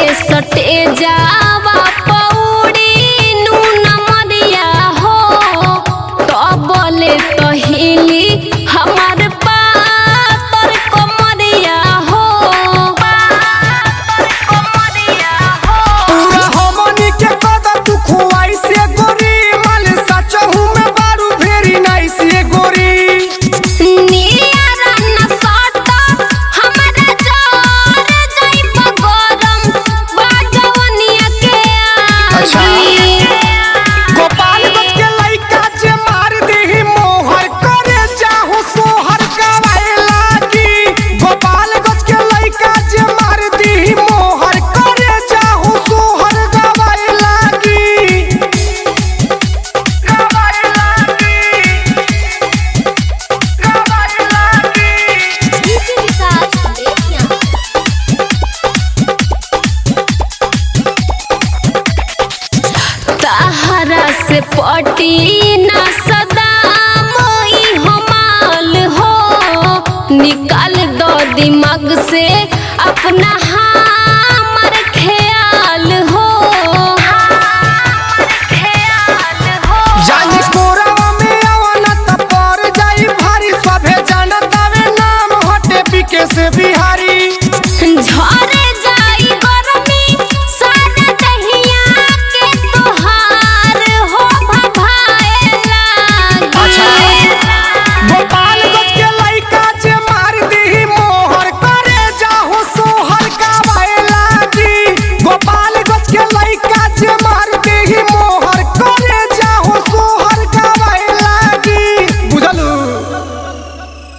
के सटे जावा पौड़ी नून मरिया हो तो बोले तो हिली हमार पातर कमरिया हो पूरा हमनी के कदर तू खुआई से गोरी माल सचहू में बारू भेरी नाई से गोरी गोपालगंज के लइका जे मार देही मोहर करे जाहू सोहर गवाए लागी। गोपालगंज के लइका जे मार देही मोहर करे जाहू सोहर गवाए लागी। गवाए लागी, गवाए ताहरा से पटी ना सदा मोई हमाल हो निकाल दो दिमाग से अपना हाथ